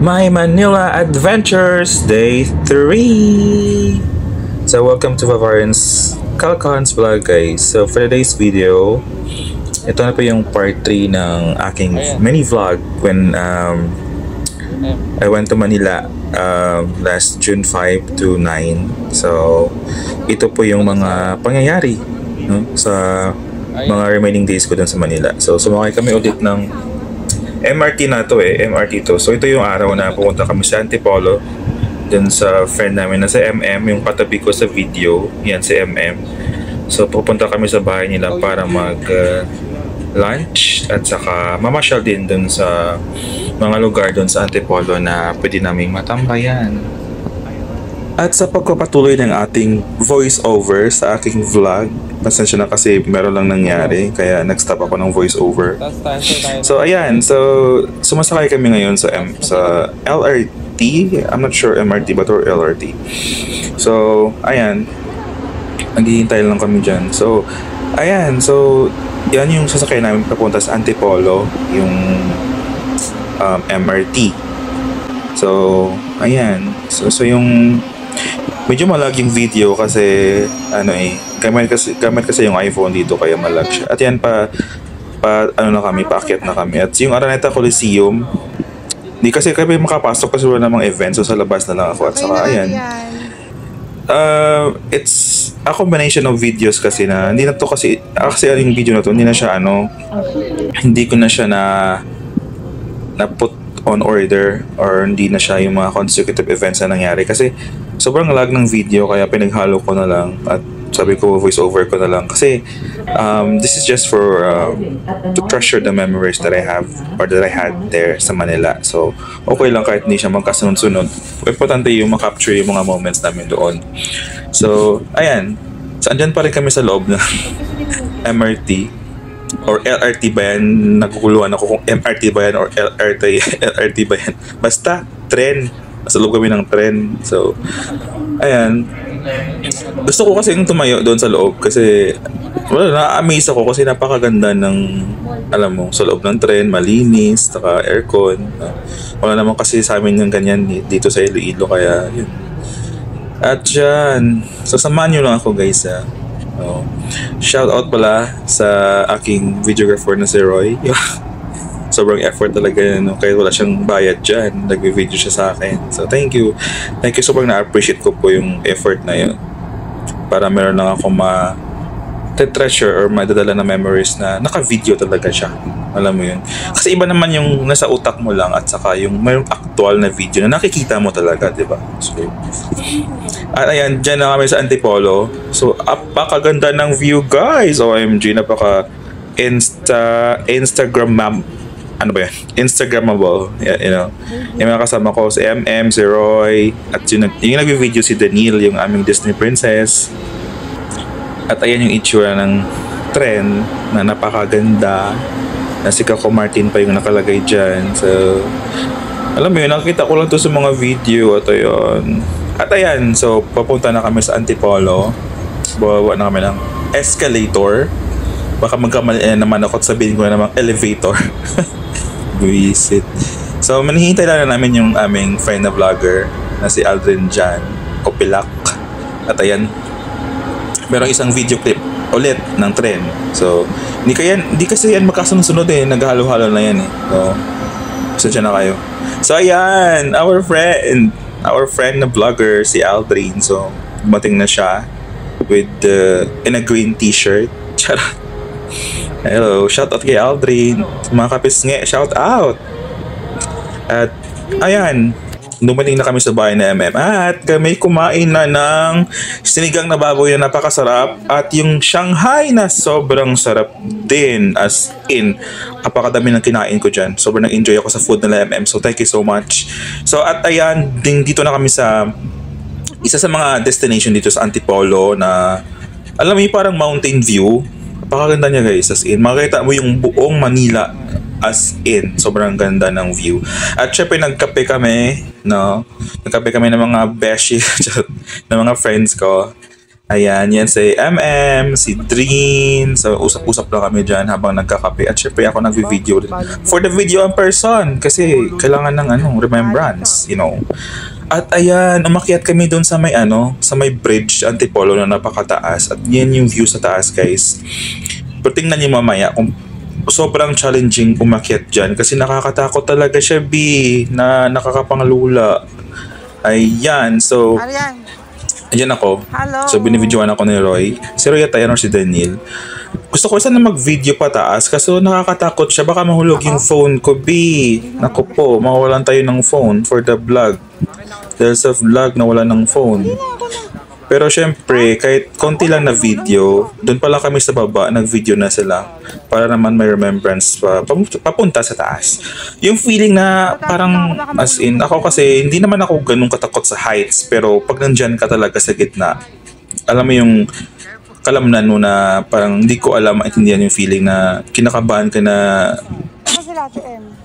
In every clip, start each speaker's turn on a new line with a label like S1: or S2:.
S1: My Manila Adventures Day 3. So welcome to Bavarian's Calcons vlog, guys. So for today's video, ito na po yung part 3 ng aking mini vlog when I went to Manila last June 5 to 9. So ito po yung mga pangyayari, no, sa mga remaining days ko dun sa Manila. So sumakay kami ulit ng MRT na to MRT to. So ito yung araw na pumunta kami sa Antipolo dun sa friend namin na sa MM, yung katabi ko sa video, yan si MM. So pupunta kami sa bahay nila para mag lunch at saka mamasyal din dun sa mga lugar dun sa Antipolo na pwede naming matambayan. At sa pagpapatuloy ng ating voice over sa aking vlog, pasensya na kasi meron lang nangyari kaya nag-stop ako ng voice over. So ayan, so sumasakay kami ngayon sa LRT. I'm not sure MRT ba or LRT. So ayan, naghihintay lang kami dyan. So ayan, so yan yung sasakay namin papunta sa Antipolo, yung MRT. So ayan, so yung medyo malag yung video kasi gamit kasi yung iPhone dito kaya malag siya. At yan paakyat na kami. At yung Araneta Coliseum, di kasi kami makapasok kasi wala namang event, so sa labas na lang ako. At saka ayan, it's a combination of videos kasi na hindi na to kasi yung video na to hindi na siya hindi ko na siya na put on order or hindi na siya yung mga consecutive events na nangyari kasi sobrang lag ng video kaya pinaghalo ko na lang at sabi ko voice over ko na lang kasi this is just for to treasure the memories that I have or that I had there sa Manila. So okay lang kahit hindi siya magkasunod-sunod, importante yung makapture yung mga moments namin doon. So ayan, so andyan pa rin kami sa loob ng MRT or LRT ba yan, naguguluhan ako kung MRT ba yan or LRT ba yan, basta tren, nasa loob kami ng tren. So ayan, gusto ko kasi yung tumayo doon sa loob kasi na-amaze ako kasi napakaganda ng sa loob ng tren, malinis, saka aircon. Wala naman kasi sa amin yung ganyan dito sa Iloilo kaya yun. At dyan, so samahan nyo lang ako, guys. Shout out pala sa aking videographer na si Roy. Sobrang effort talaga kahit wala siyang bayad dyan, nag-video siya sa akin. So thank you sobrang na-appreciate ko po yung effort na yun para meron lang ako ma-treasure or madadala na memories na naka-video talaga siya. Alam mo yun, kasi iba naman yung nasa utak mo lang at saka yung mayroong actual na video na nakikita mo talaga, di ba? So at ayan, dyan na kami sa Antipolo. So apakaganda ng view, guys. OMG, napaka Instagram Instagrammable. Yung mga kasama ko si MM, si Roy, at yung nag-video si Daniel, yung aming Disney princess. At ayan yung itsura ng tren na napakaganda, na si Kako Martin pa yung nakalagay dyan. So alam mo yun, nakikita ko lang to sa mga video. At ayun, so papunta na kami sa Antipolo. Bawa na kami ng escalator. Baka magkamali naman ako at sabihin ko na namang elevator. Buisit. So manihintay lang na namin yung aming friend na vlogger na si Aldrin Jan Opilak. At ayan, merong isang video clip ulit ng tren. So hindi kasi yan magkasunod-sunod naghalo-halo na yan So pasensya na kayo. So ayan, our friend na vlogger si Aldrin. So dumating na siya with in a green t-shirt. Charot. Hello, shout out kay Aldrin, mga kapisnge, shout out. At ayan, dumating na kami sa bahay na MM at kami kumain na ng sinigang na baboy na napakasarap at yung Shanghai na sobrang sarap din, as in napakadami ng kinain ko dyan. Sobrang nag-enjoy ako sa food nila MM, so thank you so much. So at ayan, dito na kami sa isa sa mga destination dito sa Antipolo na alam mo yung parang mountain view. Napakaganda niya, guys, as in makikita mo yung buong Manila, as in sobrang ganda ng view. At syempre nagkape kami ng mga beshi ng mga friends ko. Ayan, yan si MM, si Dreen. So, usap-usap lang kami dyan habang nagkakape. At syempre ako nag-video for the video in person kasi kailangan ng remembrance, you know. At ayan, umakyat kami doon sa may sa may bridge, Antipolo na napakataas. At yan yung view sa taas, guys. Pero tingnan niyo mamaya kung sobrang challenging umakyat dyan kasi nakakatakot talaga siya, B, na nakakapanglula. Ayan, so ayan ako.
S2: Hello.
S1: So, binibidyoan ako ni Roy. Si Roy at ayan, si Daniel. Gusto ko sana mag-video pataas kasi nakakatakot siya. Baka mahulog yung phone ko, B. Naku po, mawalan tayo ng phone for the vlog. Dahil sa vlog na wala ng phone. Pero syempre, kahit konti lang na video, doon pala kami sa baba, nag-video na sila. Para naman may remembrance papunta sa taas. Yung feeling na parang, as in, ako kasi, hindi naman ako ganun katakot sa heights. Pero pag nandyan ka talaga sa gitna, alam mo yung kalamnan mo na parang hindi ko alam maintindihan yung feeling na kinakabahan ka na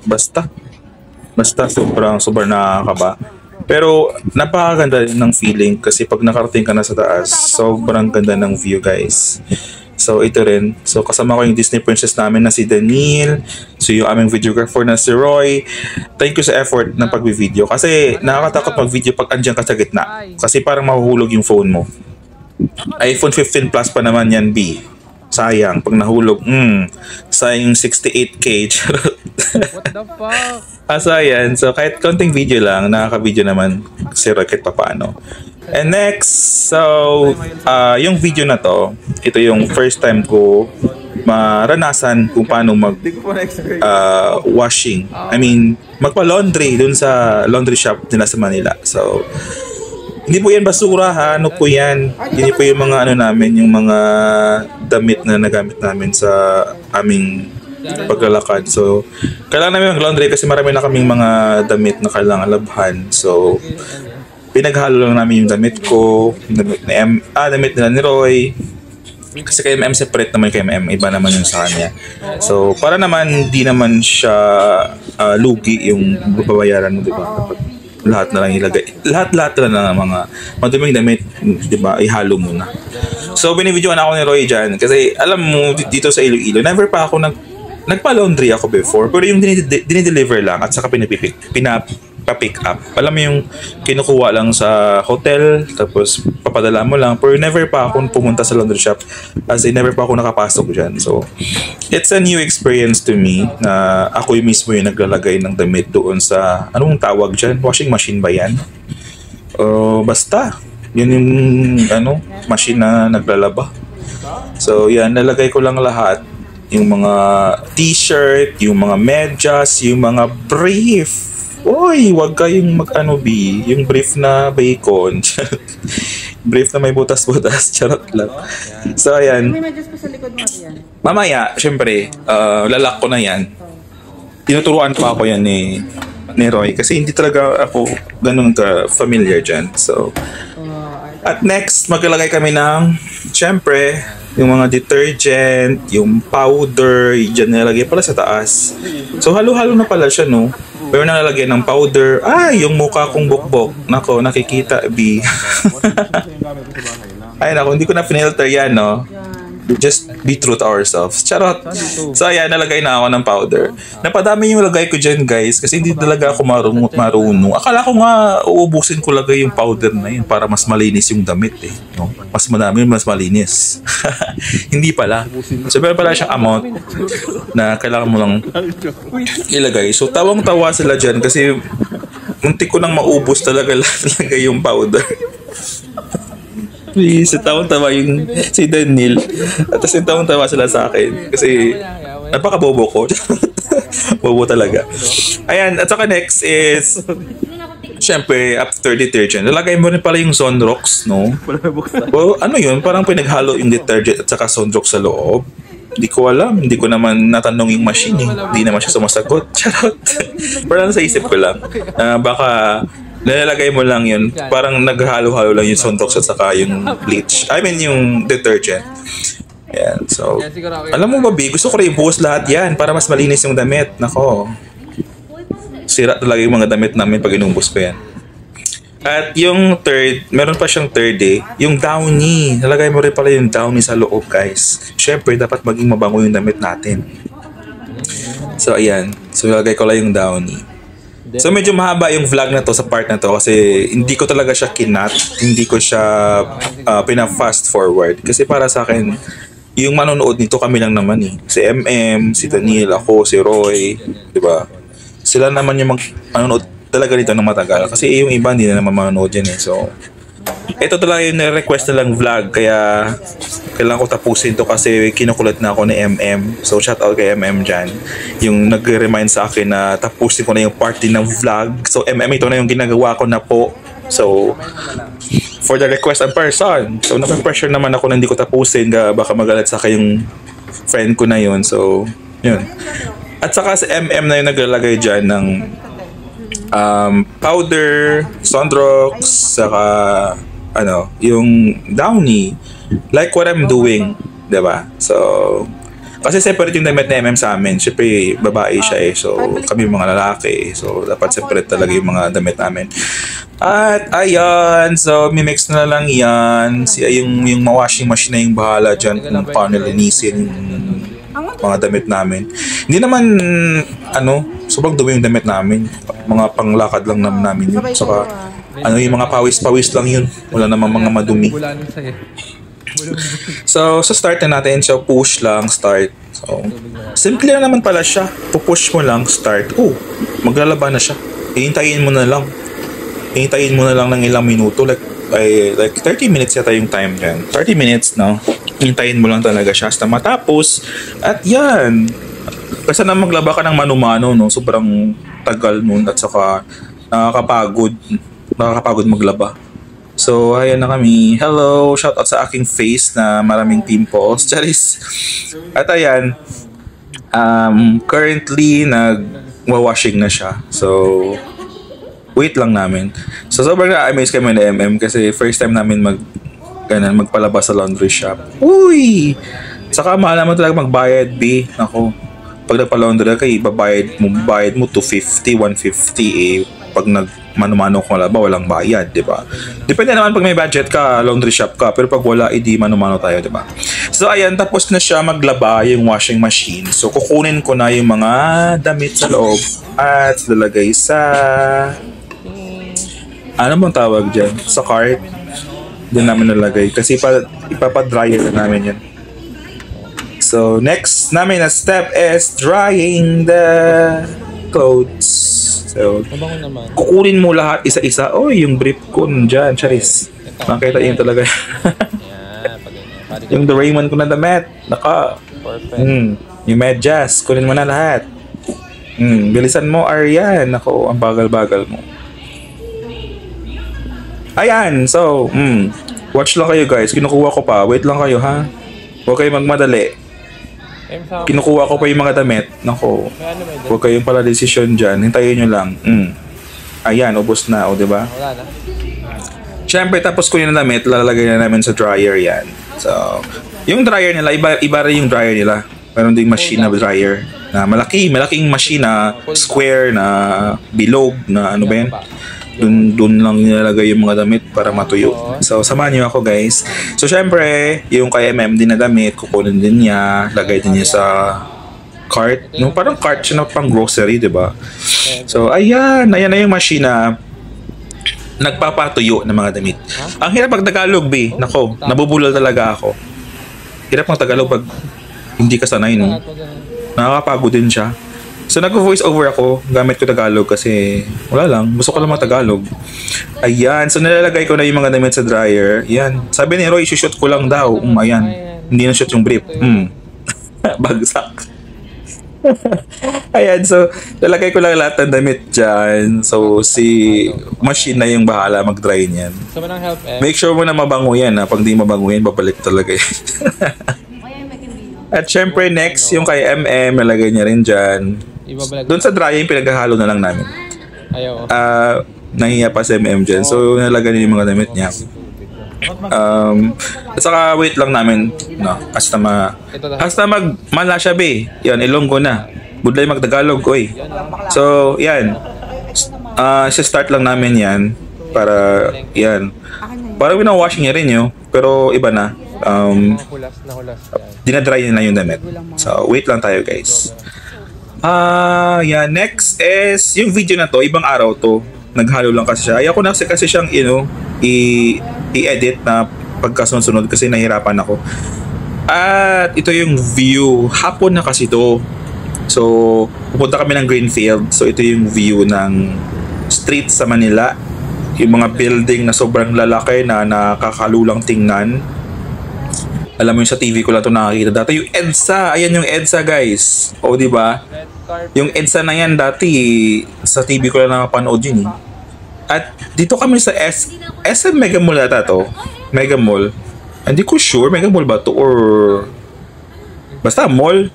S1: basta sobrang nakakaba. Pero napakaganda ng feeling kasi pag nakarating ka na sa taas, sobrang ganda ng view, guys. So ito rin. So kasama ko yung Disney princess namin na si Daniel. So yung aming videographer na si Roy. Thank you sa effort ng pag-video. Kasi nakakatakot mag-video pag andyan ka sa gitna. Kasi parang mahuhulog yung phone mo. iPhone 15 Plus pa naman yan, B. Sayang. Pag nahulog, sayang 68K.
S2: What the fuck?
S1: Sayang. So kahit konting video lang, nakaka-video naman si Roy kahit papaano. And next, so yung video na to, ito yung first time ko maranasan kung paano washing. I mean, magpa-laundry dun sa laundry shop nila sa Manila. So, hindi po yan basura, ha? Ano po yan? Hindi po yung mga namin, yung mga damit na nagamit namin sa aming paglalakad. So, kailangan namin mag-laundry kasi marami na kaming mga damit na kailangan labhan. So, pinaghalo lang namin yung damit ko, damit nila ni Roy. Kasi kay MM separate naman kay MM, iba naman yung sa kanya. So, para naman di naman siya lugi yung babayaran mo, di ba? Kapag lahat na lang ilagay. Lahat na ng mga maduming damit, di ba, ihalo mo na. So, binibidyoan ako ni Roy dyan kasi alam mo, dito sa Iloilo, never pa ako nagpa-laundry ako before, pero yung dinideliver lang at saka pinapick up. Alam mo yung kinukuha lang sa hotel, tapos papadala mo lang, pero never pa ako pumunta sa laundry shop as in never pa ako nakapasok dyan. So, it's a new experience to me na ako yung mismo yung naglalagay ng damit doon sa, anong tawag dyan? Washing machine ba yan? Basta, yun yung machine na naglalaba. So, yan, nalagay ko lang lahat. Yung mga t-shirt, yung mga medyas, yung mga brief. Uy, wag kayong yung brief na bacon. Brief na may butas-butas. Charot lang. So, ayan.
S2: May medyas pa sa likod mo yan.
S1: Mamaya, syempre, lalak ko na yan. Tinuturuan pa ako yan ni Roy kasi hindi talaga ako ganun ka-familiar dyan. So, at next, maglalagay kami ng, syempre, yung mga detergent, yung powder, dyan nilalagay pala sa taas. So, halo-halo na pala siya, no? Pero nalalagay ng powder. Yung mukha kong bukbok. Nako, nakikita, B. Ay, nako, hindi ko na finilter yan, no? Just be true to ourselves. Charot. So, ayan, nalagay na ako ng powder. Napadami yung lagay ko dyan, guys, kasi hindi talaga ako marunong. Akala ko nga, uubusin ko lagay yung powder na yun para mas malinis yung damit, eh. No? Mas madami, mas malinis. Hindi pala. So, pero pala siyang amount na kailangan mo lang ilagay. So, tawang-tawa sila dyan kasi muntik ko nang maubos talaga yung powder. Please, tawang-tawa yung si Daniel. At tapos tawang-tawa sila sa akin. Kasi napaka-bobo ko. Bobo talaga. Ayan, at saka next is syempre, after detergent, lalagay mo rin pala yung Sunrox, no? Ano yun? Parang pinaghalo yung detergent at saka Sunrox sa loob. Hindi ko alam. Hindi ko naman natanong yung machine, eh. Hindi naman siya sumasagot. Charot. Parang sa isip ko lang. Baka nilalagay mo lang yun. Parang naghalo-halo lang yung Sunrox at saka yung bleach. I mean, yung detergent. Ayan. So, alam mo ba, B? Gusto ko rin ibuhos lahat yan para mas malinis yung damit. Nako. Sira talaga yung mga damit namin pag inubos ko yan. At yung third, meron pa siyang third eh, yung downy. Nalagay mo rin pala yung downy sa loob, guys. Syempre, dapat maging mabango yung damit natin. So, ayan. So, nalagay ko lang yung downy. So, medyo mahaba yung vlog na to sa part na to kasi hindi ko talaga siya kinat. Hindi ko siya pina-fast forward. Kasi para sa akin, yung manonood nito kami lang naman eh. Si MM, si Daniel, ako, si Roy, di ba? Sila naman yung manonood talaga dito ng matagal. Kasi yung iba hindi na naman manonood yan eh. So, ito talaga yung request na lang vlog. Kaya, kailangan ko tapusin to kasi kinukulat na ako ni MM. So, shout out kay MM dyan. Yung nag-remind sa akin na tapusin ko na yung part din ng vlog. So, MM, ito na yung ginagawa ko na po. So, for the request and person. So, nape-pressure naman ako na hindi ko tapusin. Baka magalit sa akin yung friend ko na yun. So, yun. At saka si MM na yung naglalagay dyan ng powder, Sunrox, saka yung downy, like what I'm doing, diba? So, kasi separate yung damit na MM sa amin. Siyempre, babae siya eh. So, kami mga lalaki. So, dapat separate talaga yung mga damit namin. At, ayan. So, mimix na lang yan. Yung washing machine na yung bahala dyan kung paano linisin yung mga damit namin. Hindi naman, sobrang dumi yung damit namin. Mga panglakad lang namin yun. Saka, yung mga pawis-pawis lang yun. Wala namang mga madumi. So, start na natin. So, push lang, start. So, simple na naman pala siya. Pupush mo lang, start. Maglalaba na siya. Hihintayin mo na lang. Hihintayin mo na lang ng ilang minuto. Like 30 minutes yata yung time yan. 30 minutes, no? Hihintayin mo lang talaga siya hasta matapos. At yan. Kasi na maglaba ka ng mano-mano, no? Sobrang tagal nun at saka nakakapagod. Nakakapagod maglaba. So, ayan na kami. Hello! Shoutout sa aking face na maraming pimples. Charis! At ayan, currently, nag-washing na siya. So, wait lang namin. So, sobrang na-amaze kami na MM kasi first time namin magpalabas sa laundry shop. Uy! Saka mahal naman talaga magbayad, B. Ako, pag nagpa-laundry kayo, bayad mo 250, 150 eh. Pag mano-mano kung laba, walang bayad, di ba? Depende naman pag may budget ka, laundry shop ka, pero pag wala, hindi mano-mano tayo, di ba? So, ayan, tapos na siya maglaba yung washing machine. So, kukunin ko na yung mga damit sa loob at lalagay sa ano bang tawag dyan? Sa cart. Doon namin nalagay. Kasi ipapadryer na namin yan. So, next namin na step is drying the clothes. So, kukunin mo lahat isa-isa. Yung brief ko dyan, charis. Makita yun talaga. Yung Doraemon ko na damit. Yung medyas, kunin mo na lahat. Bilisan mo, Aryan. Ako, ang bagal-bagal mo. Ayan, so, watch lang kayo guys. Kinukuha ko pa. Wait lang kayo, ha? Huwag kayo magmadali. Kinukuha ko pa yung mga damit. Nako, huwag kayong pala desisyon dyan. Hintayin nyo lang. Ayan, ubos na, diba? Siyempre, tapos ko yung damit, lalagay na namin sa dryer yan. So, yung dryer nila, iba rin yung dryer nila. Meron ding machine na dryer. Na malaking machine na square, na bilog, na ano ba yan? Doon lang nilalagay yung mga damit para matuyo. So, samahan niyo ako guys. So, syempre, yung kay MM din na damit, kukunin din niya, lagay din niya sa cart. No, parang cart siya na pang grocery, di ba? So, ayan na yung machine na nagpapatuyo ng mga damit. Ang hirap pag Tagalog, B. Nako, nabubulol talaga ako. Hirap ng Tagalog pag hindi ka sanay, no? Nakakapagod din siya. So, nag-voice over ako. Gamit ko Tagalog kasi wala lang. Gusto ko lang mga Tagalog. Ayan. So, nilalagay ko na yung mga damit sa dryer. Ayan. Sabi ni Roy, shoot ko lang daw. Ayan. Hindi na shoot yung brief. Bagsak. Ayan. So, nilalagay ko lang lahat ng damit dyan. So, si machine na yung bahala mag-dry niyan. Make sure mo na mabango yan. Pag di mabango yan, babalik talaga yan. At syempre, next, yung kay MM, nalagay niya rin dyan. Doon sa dryer, pinaghahalo na lang namin. Nahiya pa si MM dyan. So, nalagay niya yung mga damit niya. At saka, wait lang namin. No, hasta magmala siya, be. Yan, Ilonggo na. Budlay magtagalog, oy. So, yan. Start lang namin yan. para yan. Parang washing niya rin yun, pero iba na.
S2: Nahulas yan.
S1: Dinadry na yung damit. So, wait lang tayo guys. Yeah, next is yung video na to, ibang araw to. Naghalo lang kasi siya. Ayaw ko na kasi siyang, i-edit na pagkasunod-sunod kasi nahirapan ako. At ito yung view. Hapon na kasi to. So, pupunta kami ng Greenfield. So, ito yung view ng street sa Manila. Yung mga building na sobrang lalaki na nakakalulang tingnan. Alam mo yung sa TV ko lang ito nakakita dati. Yung EDSA, ayan yung EDSA guys. O di ba? Yung EDSA na yan dati sa TV ko lang nakapanood yun eh. At dito kami sa SM Mega Mall ata to. Mega Mall. Hindi ko sure Mega Mall ba to or basta mall.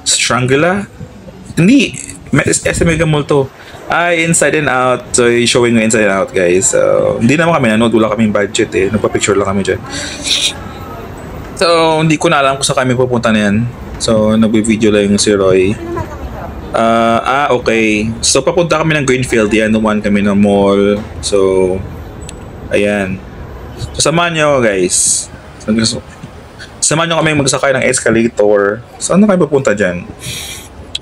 S1: Strangula. Hindi. SM Mega Mall to. Inside and Out. So, showing yung Inside and Out guys. Hindi naman kami nanood. Wala kaming budget eh. Nagpa-picture lang kami dyan. So, hindi ko na alam kung saan kami pupunta na yan. So, nag-video lang yung si Roy. Okay. So, papunta kami ng Greenfield. Yan, dumaan kami ng mall. So, ayan. So, samahan nyo guys. Samahan nyo kami magsakay ng escalator. Saan na kayo pupunta dyan?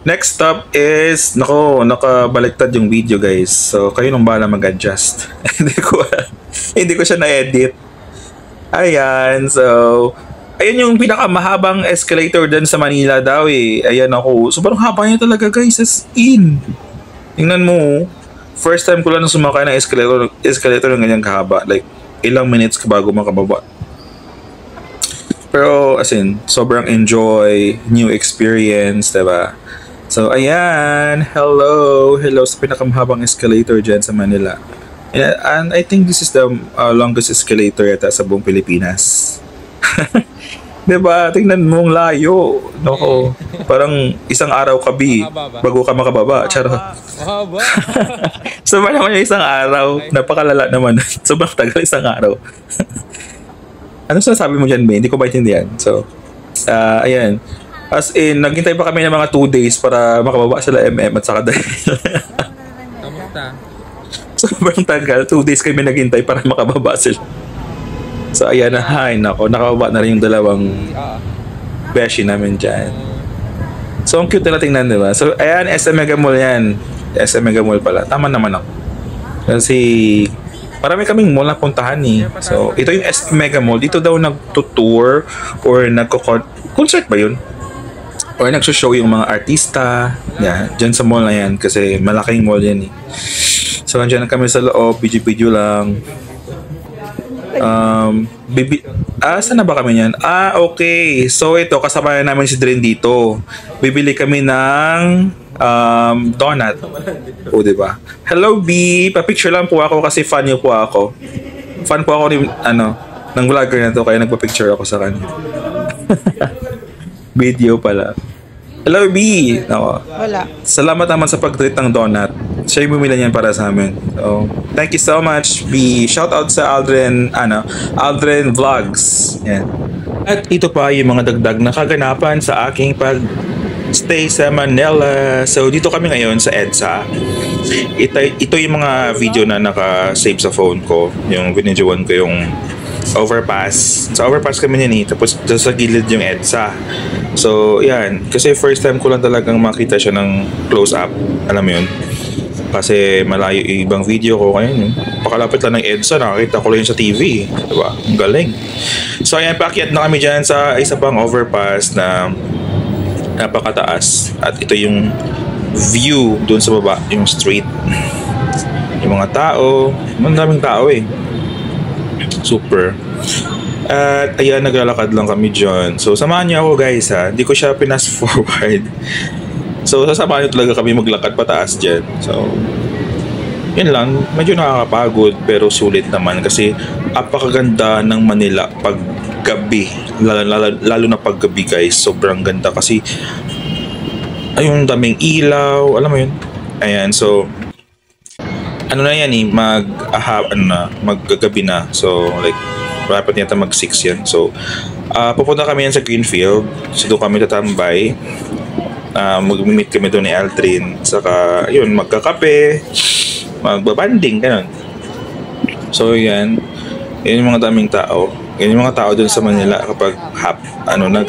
S1: Next stop is, nakabaliktad yung video guys. So, kayo nung bala mag-adjust. Hindi ko siya na-edit. Ayan, so ayun yung pinakamahabang escalator dun sa Manila daw eh. Ayan ako. Sobrang haba niya talaga guys. As in. Tingnan mo. First time ko lang sumakay ng escalator ng ganyang kahaba. Like, ilang minutes ka bago makababa. Pero as in, sobrang enjoy. New experience, diba? So, ayan. Hello sa pinakamahabang escalator dyan sa Manila. And I think this is the longest escalator yata sa buong Pilipinas. Diba? Tingnan mo ang layo. Nako, parang isang araw kabi bago ka makababa. Charot.
S2: Mahaba.
S1: So, naman yung isang araw. Napakalala naman. Sobrang tagal isang araw. Ano sinasabi mo dyan, May? Hindi ko maintindihan. So, ayan. As in, naghintay pa kami ng mga 2 days para makababa sila MM at saka dahil.
S2: Kamusta?
S1: Sobrang tagal. 2 days kami naghintay para makababa sila. So, ayan na. Hay, nako. Nakababa na rin yung dalawang beshi namin dyan. So, ang cute na tingnan, diba? So, ayan. SM Mega Mall yan. SM Mega Mall pala. Tama naman ako. Kasi, marami kaming mall na puntahan eh. So, ito yung SM Mega Mall. Dito daw nagtutour or concert ba yun? Or nagsushow yung mga artista. Yan. Dyan sa mall na yan. Kasi malaking mall yan eh. So, nandiyan kami sa loob. Video lang. Saan na ba kami yan? Okay. So, ito, kasama na namin si Dren dito. Bibili kami ng donut. O, diba? Hello, B! Pa-picture lang po ako kasi fan niyo po ako. Fan po ako ng vlogger na to, kaya nagpa-picture ako sa kanya. Video pala. Hello, B! No.
S3: Wala.
S1: Salamat naman sa pag-treat ng donut. Siya yung bumila niyan para sa amin. So, thank you so much, B. Shout out sa Aldrin Vlogs. Yan. At ito pa yung mga dagdag na kaganapan sa aking pag-stay sa Manila. So, dito kami ngayon sa EDSA. Ito yung mga video na naka-save sa phone ko. Yung binidyoan ko yung overpass. Sa overpass kami niyan eh. Tapos sa gilid yung EDSA. So, yan. Kasi first time ko lang talagang makita siya ng close-up. Alam mo yun? Kasi malayo yung ibang video ko. Kaya yun. Pakalapit lang ng EDSA. Nakakita ko lang yun sa TV. Diba? Ang galing. So, ayan. Paakyat na kami dyan sa isa pang overpass na napakataas. At ito yung view doon sa baba. Yung street. Yung mga tao. Ang daming tao eh. Super. At ayan, naglalakad lang kami dyan. So, samahan niyo ako guys ha. Hindi ko siya pinas forward. So, sasamahan niyo talaga kami maglakad pataas dyan. So, yun lang. Medyo nakakapagod pero sulit naman kasi apakaganda ng Manila pag gabi. Lalo na pag gabi guys. Sobrang ganda kasi ayun, daming ilaw. Alam mo yun? Ayan, so ano na yan eh, maggagabi na. So, like, dapat yata mag-6 yan. So, pupunta kami yan sa Greenfield. So, doon kami tatambay. Mag-meet kami doon ni Aldrin. Saka, yun, magkakape, magbabanding, ganun. So yan. Yan yung mga daming tao. Yan yung mga tao dun sa Manila kapag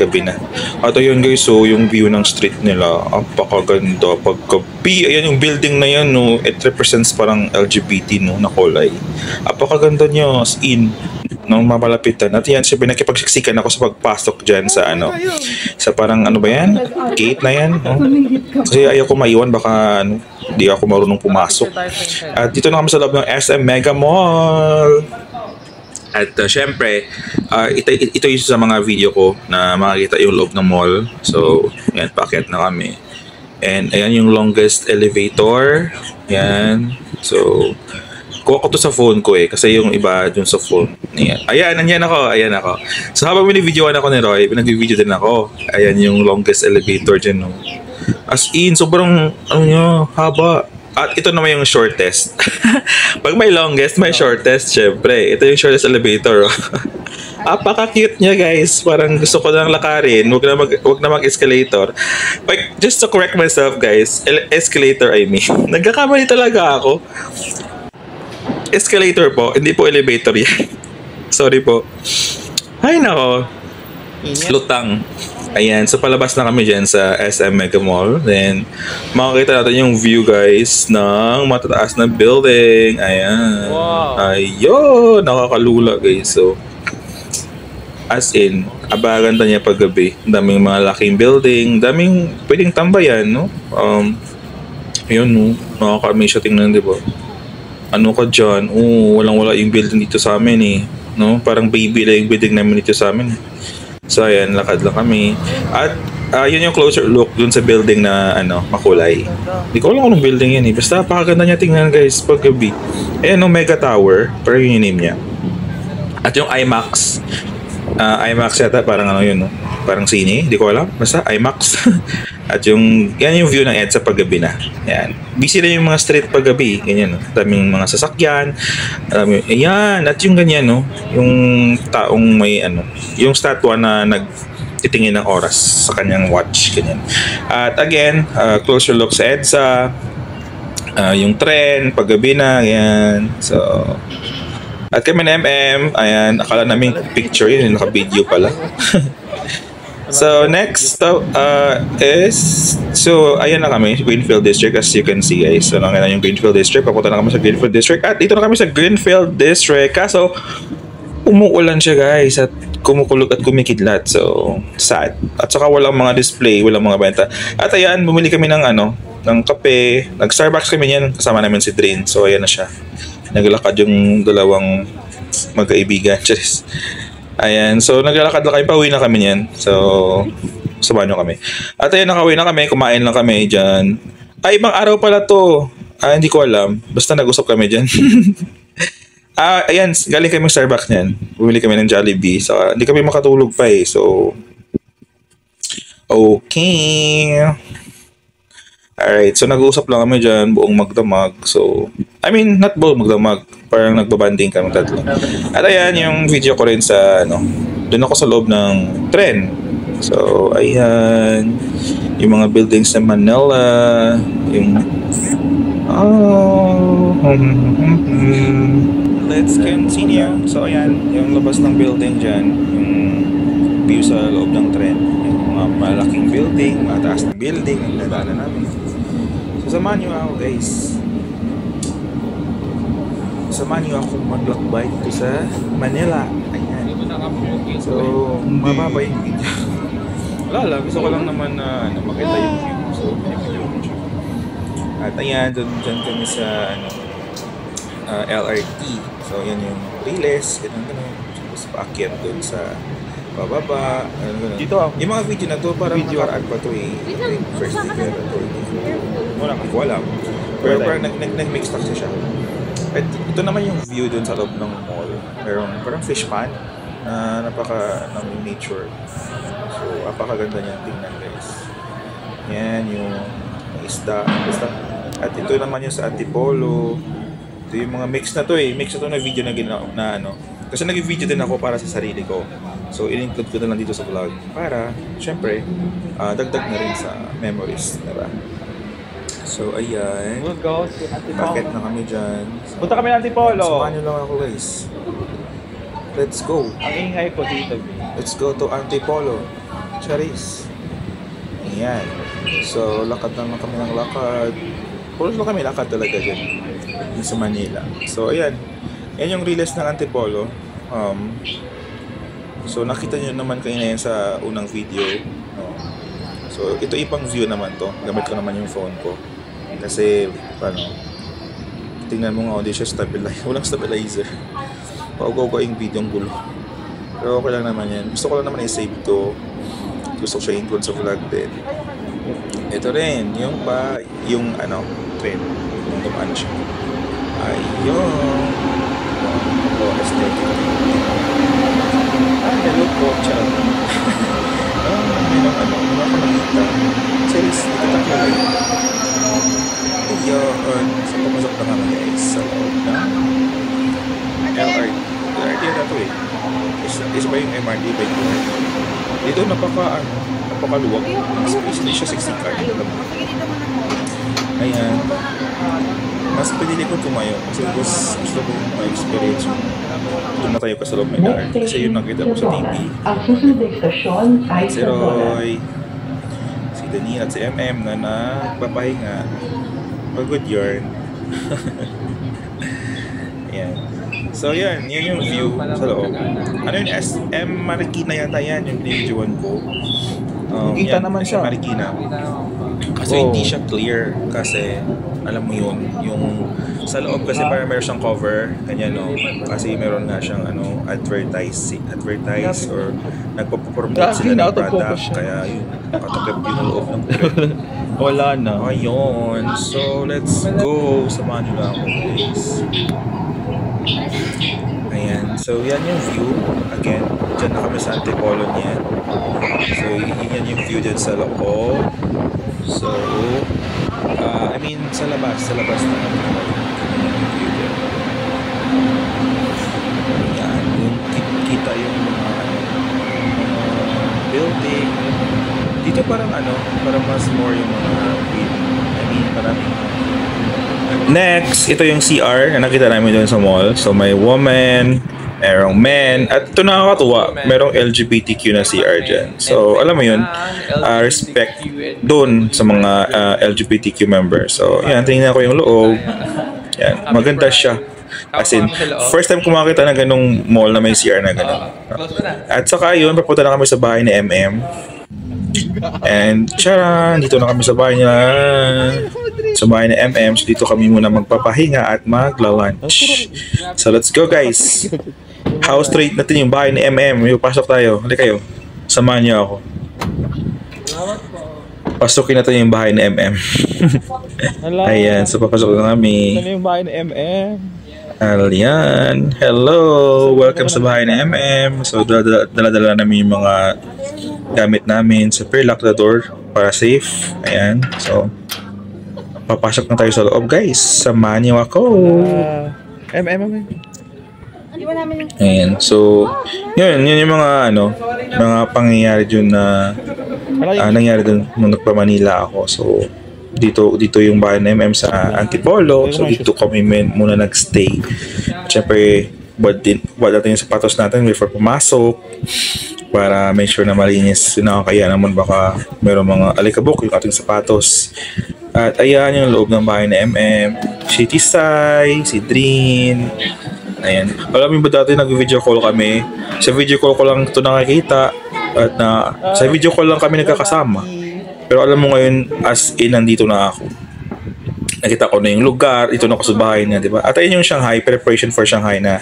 S1: gabi na. At ayun guys, so yung view ng street nila, apakaganda paggabi. Ayan yung building na yan, no, it represents parang LGBT, no, na kulay. Apakaganda niya, as in, no, mapalapitan. At yan, siyempre nakipagsiksikan ako sa pagpasok dyan sa sa parang ba yan? Gate na yan, no? Kasi ayaw ko maiwan, baka di ako marunong pumasok. At dito na kami sa loob ng SM Mega Mall. At syempre, ito yung sa mga video ko na makikita yung loob ng mall. So, yan, paakyat na kami. And ayan yung longest elevator. Yan. So, kuha ko to sa phone ko kasi yung iba dun sa phone. Ayan, ayan ako. So, habang binibidyoan ako ni Roy, pinag-video din ako. Ayan yung longest elevator dyan, no. As in, sobrang, haba. At ito naman yung shortest. Pag may longest, may shortest, syempre. Ito yung shortest elevator. Apaka-cute niya, guys. Parang gusto ko lang lakarin. Wag na mag-escalator. Like, just to correct myself, guys. Escalator, I mean. Nagkakamali talaga ako. Escalator po, hindi po elevator yan. Sorry po. Ay, nako. Lutang. Ayan, so palabas na kami dyan sa SM Mega Mall. Then, makikita natin yung view, guys, ng matataas na building. Ayan.
S2: Wow.
S1: Ayun, nakakalula, guys. So, as in, abaganda niya paggabi. Daming mga laking building. Daming pwedeng tambayan, no? Ayun, no? Nakakami siya tingnan, di ba? Ano ka dyan? Walang-wala yung building dito sa amin, eh. No? Parang baby lang yung building namin dito sa amin. So ayan, lakad lang kami. At yun yung closer look dun sa building na makulay. Hindi ko alam kung anong building yan eh. Basta pakaganda niya tingnan, guys, paggabi. Ayan, no, Mega Tower. Pero yun yung name niya. At yung IMAX. IMAX yata, parang yun, no? Parang sine, hindi ko alam. Basta IMAX. At yan yung view ng EDSA paggabi na. Yan. Busy na yung mga street paggabi. Ganyan, no? Daming mga sasakyan. Ayan. At yung ganyan, no? Yung taong may yung statwa na nagtitingin ng oras sa kanyang watch. Ganyan. At again, closer look sa EDSA. Yung tren, paggabi na. Ayan. So, at kami na ayan, akala namin picture yun, naka-video pala. So, next is, so, ayan na kami, Greenfield District, as you can see, guys. So, nangyayari yung Greenfield District, papunta na kami sa Greenfield District, at dito na kami sa Greenfield District, kaso, umuulan siya, guys, at kumukulog at kumikidlat, so, sad. At saka walang mga display, walang mga benta. At ayan, bumili kami ng ng kape, nag-Starbucks kami yan, kasama namin si Drain, so, ayan na siya. Naglalakad yung dalawang magkaibigan. Charis. Ayan. So, naglalakad lang kami. Pauwi na kami niyan. So, samahan nyo kami. At ayan, nakauwi na kami. Kumain lang kami dyan. Ay, ibang araw pala to. Hindi ko alam. Basta nag-usap kami dyan. Ayan. Galing kami Starbucks niyan. Bumili kami ng Jollibee. So, hindi kami makatulog pa eh. So, okay. Alright, so nag-uusap lang kami dyan, buong magdamag. So, I mean, not buong magdamag. Parang nagbabanding kami tatlo. At ayan, yung video ko rin sa, doon ako sa loob ng tren. So, ayan. Yung mga buildings sa Manila. Yung, let's continue. So, ayan, yung labas ng building dyan. Yung view sa loob ng tren. Yung mga malaking building, mataas na building, ang dadaanan namin. So, samahan nyo ako, guys. Samahan nyo ako maglakbay dito sa Manila. Ayan. So, mababa yung video. Wala lang. Gusto ko lang naman na makita yung view. So, pinipidyo ko siya. At ayan, dyan kami sa LRT. So, yan yung Riles. Ganun. Tapos, paakyat dun sa pababa. Dito ako. Yung mga video na to, parang nakaraan pa to eh. First video na to. Wala ko alam. Pero parang nag-mix up siya. At ito naman yung view dun sa loob ng mall. Merong parang fish pond na nature. So, napakaganda niyan tingnan, guys. Yan yung isda. At ito naman yung sa Antipolo. Ito yung mga mix na to eh. Mix na to na video na ginawa na Kasi nag-video din ako para sa sarili ko. So, in-include ko na lang dito sa vlog. Para, syempre, dagdag na rin sa memories. Diba? So, ayan.
S2: We'll go to Antipolo.
S1: Bakit na kami dyan.
S2: Punta kami ng Antipolo.
S1: Samahan nyo lang ako guys. Let's go.
S2: Ang ingay po dito.
S1: Let's go to Antipolo. Charis. Ayan. So, lakad lang kami ng lakad. Pulos lang kami lakad talaga dyan. Dito sa Manila. So, ayan. Yan yung release ng Antipolo. So, nakita nyo naman kanina yan sa unang video. So, ito ipang view naman to. Gamit ko naman yung phone ko. Kasi, tingnan mo nga, hindi siya stabilizer. Walang stabilizer. Paugaw ko yung video ang gulo. Pero okay lang naman yan. Gusto ko lang naman i-save to. Gusto ko siya include sa vlog din. Ito rin, yung trend. Yung dumaan siya. Ayun. Aesthetic. Hello po. Charot. May mga nakita. Series, itatakla lang. Ayun. So, pumasok na kami guys sa loob na LRT. LRT na ito eh. Isa ba yung MRT ba yung LRT? Dito napakaluwag. Hindi siya 60 car. Ayan. Mas pinili ko tumayo kasi gusto ko ma-experience yung doon na tayo ka sa loob may daan. Kasi yun nakita ko sa TV. Si Roy, si Daniel at si MM na nagpapahinga. Pagod yarn. Ayan. So yan, yun yung view sa loob. Ano yun? SM Marikina yata yan yung binibidyoan ko. Kita naman siya. Marikina. Kasi hindi siya clear kasi alam mo yun, yung sa loob kasi parang meron siyang cover, ganyan no. Kasi meron nga siyang advertise or nagpo-promote sila ng product, kaya yun, nakatakip yung loob ng trend.
S2: Wala na.
S1: Ayun, so let's go. Samahan nyo lang ako guys. Ayan, so yan yung view. Again, dyan na kami sa Antipolo niyan. So yan yung view dyan sa loob. So, sa labas na kami yung view dyan. Ayan, yung kita yung mga building. Dito parang mas more yung mga maraming. Next, ito yung CR na nakita namin doon sa mall. So, may woman, merong men, at ito nakakatuwa, merong LGBTQ na CR dyan. So, alam mo yun, respect doon sa mga LGBTQ members. So, yan, tingnan ko yung loob. Yan, maganda siya. As in, first time ko makakita ng ganung mall na may CR na ganun. At saka yun, papunta na kami sa bahay ni MM. And charan, dito na kami sa bahay nila. Sa bahay ni MM. So dito kami muna magpapahinga at magla-lunch. So let's go guys. House straight natin yung bahay ni MM. Pasok tayo. Halika kayo. Samahan niyo ako. Pasukin natin yung bahay ni MM. Ayan, so papasok na kami.
S2: Ano yung bahay ni MM?
S1: Ayan. Hello. Welcome sa bahay ni MM. So dala-dala namin yung mga gamit namin. So pre-lock the door para safe. Ayan. So papasok na tayo sa loob guys. Samahan niyo ako.
S2: MM.
S1: Ayan. So yun yung mga mga pangyayari dun na nangyari dun nung nagpa-Manila ako. So dito yung bahay ng MM sa Antipolo. So dito kami muna nagstay. Siyempre wala natin yung sapatos natin before pumasok para make sure na malinis. Kaya naman baka mayroong mga alikabok yung ating sapatos. At ayan yung loob ng bahay ng MM. Si Tisay, si Drin. Ayan. Alam mo ba dati nag-video call kami? Sa video call ko lang ito nakikita. At sa video call lang kami nagkakasama. Pero alam mo ngayon, as in, nandito na ako. Nakita ko na yung lugar. Ito na ako sa bahay niya, di ba? At ayun yung Shanghai, preparation for Shanghai na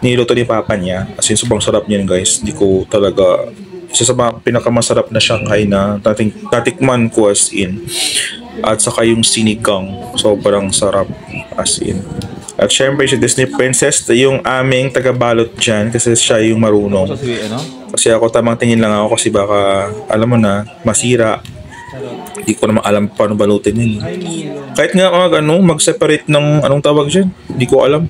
S1: niluto ni Papa niya. As in, sobrang sarap niyan guys. Hindi ko talaga, isa sa mga pinakamasarap na Shanghai na tatikman ko as in. At saka yung sinigang, sobrang sarap as in. At syempre si Disney Princess, yung aming taga-balot dyan kasi siya yung marunong. Kasi ako tamang tingin lang ako kasi baka, alam mo na, masira. Hindi ko naman alam paano balutin yun. Kahit nga mag-separate ng anong tawag dyan. Hindi ko alam.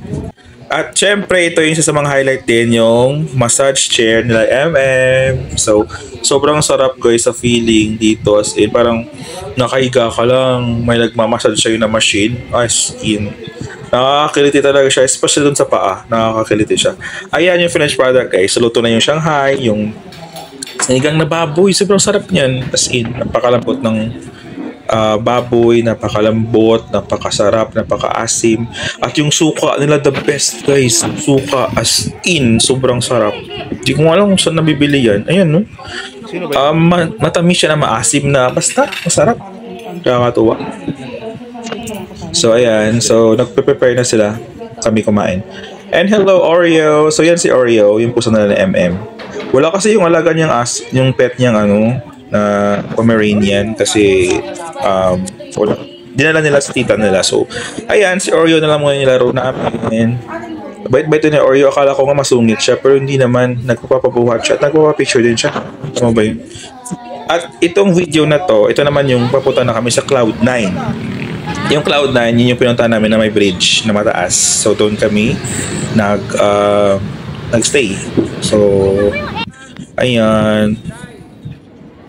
S1: At syempre, ito yung isa sa mga highlight din, yung massage chair nila MM. So, sobrang sarap guys sa feeling dito. As in, parang nakahiga ka lang, may nagmamassage sa'yo na machine. As in, nakakakiliti talaga siya, especially dun sa paa. Nakakakiliti siya. Ayan yung finished product guys. Luto na yung Shanghai, yung sinigang na baboy. Sobrang sarap niyan. As in, napakalambot ng baboy, napakalambot, napakasarap, napakaasim. At yung suka nila the best guys. Suka as in, sobrang sarap. Hindi ko alam kung saan nabibili yan. Ayan no. Matamis siya na maasim na basta masarap. Nakakatuwa. So ayan, so nagpe-prepare na sila. Kami kumain. And hello Oreo. So yan si Oreo, yung puso nila ng MM. Wala kasi yung alaga niyang yung pet niyang na Pomeranian kasi wala. Dinala nila sa tita nila. So, ayan, si Oreo na lang muna nilaro namin. Bait-bait ni Oreo. Akala ko nga masungit siya pero hindi naman. Nagpapabuhat siya at nagpapapicture din siya. Tama ba yun? At itong video na to, ito naman yung papunta na kami sa Cloud9. Yung Cloud9, yun yung pinuntahan namin na may bridge na mataas. So, doon kami nagstay. So, ayan.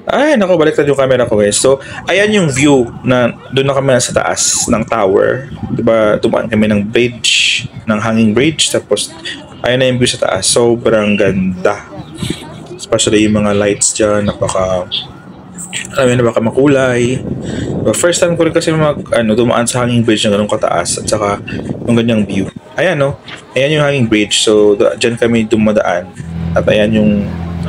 S1: Ay, naku, baliktad yung camera ko guys. So, ayan yung view na doon na kami sa taas ng tower. Diba, tumaan kami ng bridge, ng hanging bridge. Tapos, ayan na yung view sa taas. Sobrang ganda. Especially yung mga lights dyan, napaka makulay. Diba, first time ko rin kasi dumaan sa hanging bridge na ganun kataas. At saka, yung ganyang view. Ayan, no? Ayan yung hanging bridge. So, dyan kami dumadaan. At ayan yung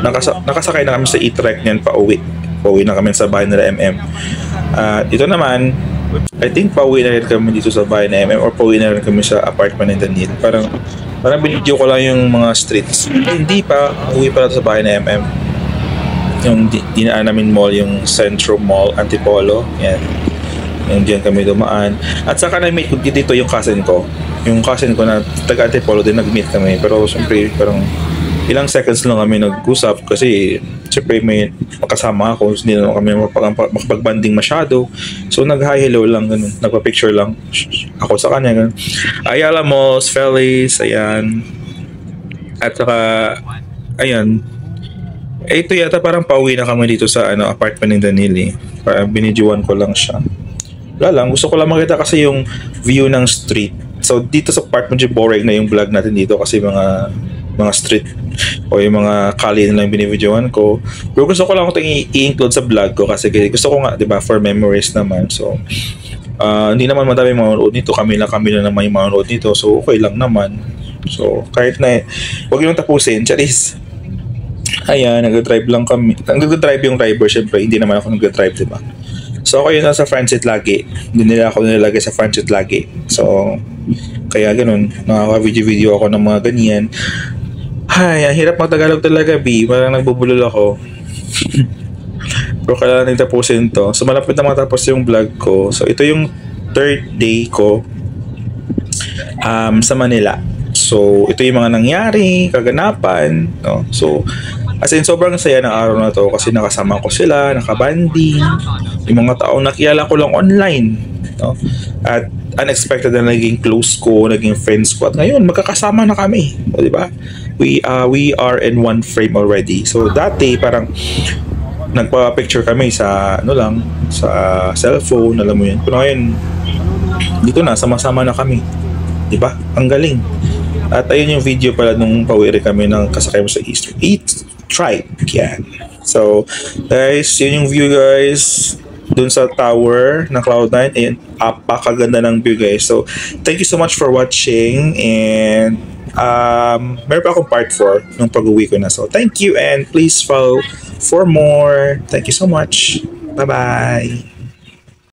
S1: nakasakay na kami sa e-trek niyan pauwi. Pauwi na kami sa bahay nila MM. Ito naman, I think pauwi na rin kami dito sa bahay na MM or pauwi na rin kami sa apartment ni Daniel. Parang binidyo ko lang yung mga streets. Hindi pa, uwi pa sa bahay na MM. Yung dinaan namin mall, yung Centro Mall, Antipolo. Yan. Yung diyan kami dumaan. At saka na-meet ko dito yung cousin ko. Yung cousin ko na taga Antipolo din nag-meet kami. Pero siyempre, parang ilang seconds lang kami nag-usap kasi siyempre may makasama ako, hindi na kami makapag-banding masyado. So nag-hi hello lang, ganun. Nagpa-picture lang ako sa kanya, ganun. Ayala Malls, Feliz, ayan. At saka ayan, ito yata parang pauwi na kami dito sa apartment ni Danili. Parang binidyoan ko lang siya. Wala lang, gusto ko lang makita kasi yung view ng street. So dito sa part medyo boring na yung vlog natin dito kasi mga street o yung mga kali na lang binibidyoan ko. Pero gusto ko lang ito i-include sa vlog ko kasi gusto ko nga, 'di ba, for memories naman. So hindi naman madami manonood nito, kami lang naman yung manonood nito. So okay lang naman. So kahit na wag niyo tapusin, charis. Ayan, nag-drive lang kami. Nag-drive yung driver, syempre hindi naman ako nag-drive, 'di ba? So ako yun nasa front seat lagi. Hindi nila ako nilalagay sa front seat lagi. So kaya ganun, nakaka-video ako ng mga ganyan. Ay, ang hirap mag-Tagalog talaga, B. Parang nagbubulol ako. Pero kailangan nang tapusin to. So, malapit na matapos yung vlog ko. So, ito yung third day ko sa Manila. So, ito yung mga nangyari, kaganapan. No? So, as in, sobrang saya ng araw na to kasi nakasama ko sila, nakabanding. Yung mga taong nakilala ko lang online. No? At unexpected na naging close ko, naging friends ko. At ngayon, magkakasama na kami. O, di ba? We are in one frame already. So dati parang nagpa-picture kami sa sa cellphone, alam mo yun. Pero ngayon dito na sama-sama na kami. 'Di ba? Ang galing. At ayun yung video pala nung pauwi kami ng kasakay mo sa East Tribe. Yan. So guys, yun yung view guys dun sa tower ng Cloud9. Ayun, apakaganda ng view guys. So thank you so much for watching and meron pa akong part 4 nung pag-uwi ko na. So, thank you and please follow for more. Thank you so much. Bye-bye.